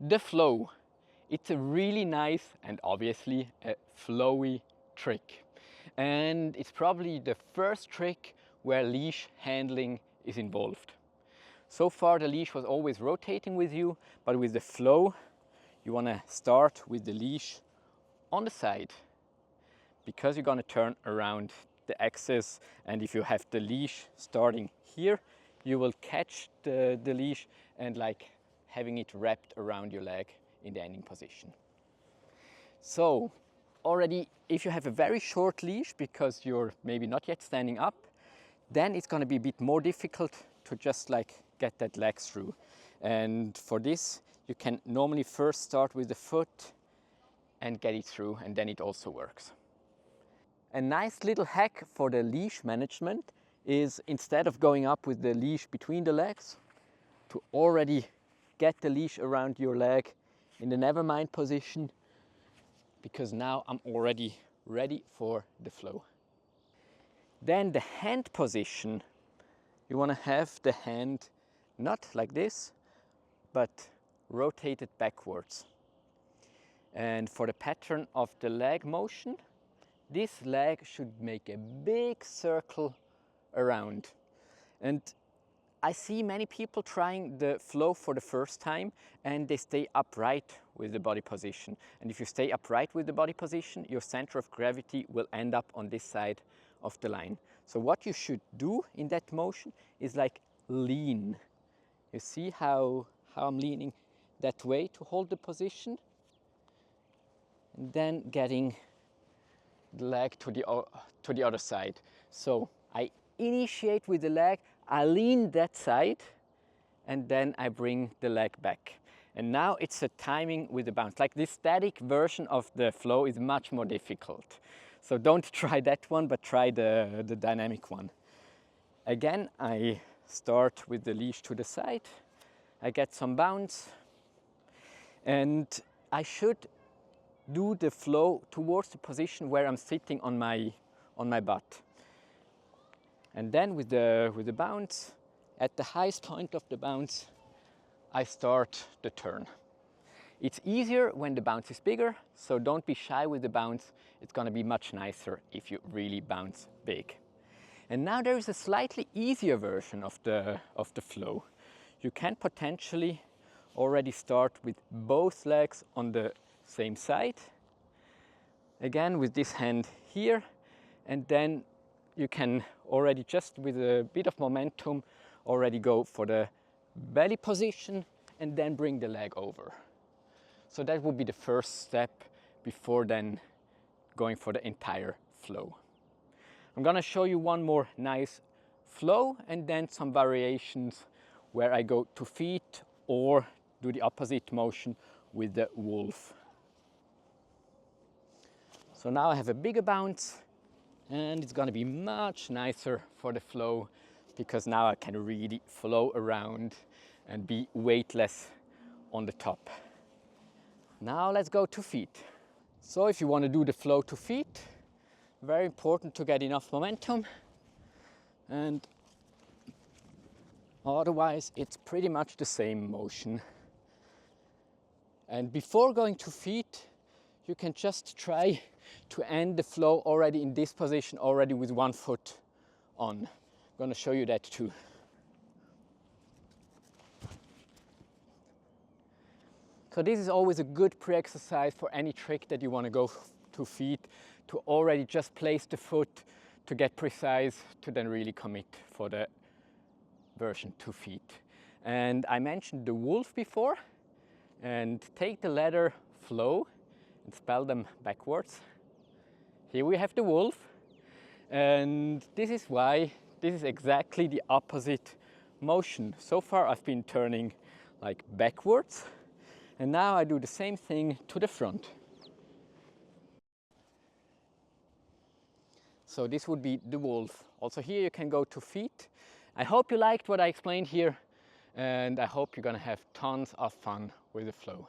The flow. It's a really nice and obviously a flowy trick. And it's probably the first trick where leash handling is involved. So far the leash was always rotating with you, but with the flow you want to start with the leash on the side, because you're going to turn around the axis, and if you have the leash starting here, you will catch the leash and like having it wrapped around your leg in the ending position. So already if you have a very short leash because you're maybe not yet standing up, then it's going to be a bit more difficult to just like get that leg through. And for this you can normally first start with the foot and get it through, and then it also works. A nice little hack for the leash management is, instead of going up with the leash between the legs, to already get the leash around your leg in the nevermind position, because now I'm already ready for the flow. Then the hand position, you want to have the hand not like this, but rotated backwards. And for the pattern of the leg motion, this leg should make a big circle around. And I see many people trying the flow for the first time and they stay upright with the body position. And if you stay upright with the body position, your center of gravity will end up on this side of the line. So what you should do in that motion is like lean. You see how I'm leaning that way to hold the position? And then getting the leg to the other side. So I initiate with the leg, I lean that side, and then I bring the leg back. And now it's a timing with the bounce. Like this static version of the flow is much more difficult. So don't try that one, but try the dynamic one. Again, I start with the leash to the side. I get some bounce, and I should do the flow towards the position where I'm sitting on my butt. And then with the bounce, at the highest point of the bounce, I start the turn. It's easier when the bounce is bigger, so don't be shy with the bounce. It's going to be much nicer if you really bounce big. And now there is a slightly easier version of the flow. You can potentially already start with both legs on the same side, again with this hand here, and then you can already just with a bit of momentum already go for the belly position and then bring the leg over. So that would be the first step before then going for the entire flow. I'm gonna show you one more nice flow and then some variations where I go to feet or do the opposite motion with the wolf. So now I have a bigger bounce, and it's going to be much nicer for the flow because now I can really flow around and be weightless on the top. Now let's go to feet. So if you want to do the flow to feet, very important to get enough momentum, and otherwise it's pretty much the same motion. And before going to feet, you can just try to end the flow already in this position, already with one foot on. I'm going to show you that too. So this is always a good pre-exercise for any trick that you want to go to feet, to already just place the foot to get precise, to then really commit for the version to feet. And I mentioned the wolf before, and take the letter flow and spell them backwards. Here we have the wolf, and this is why this is exactly the opposite motion. So far I've been turning like backwards, and now I do the same thing to the front. So this would be the wolf. Also here you can go to feet. I hope you liked what I explained here, and I hope you're gonna have tons of fun with the flow.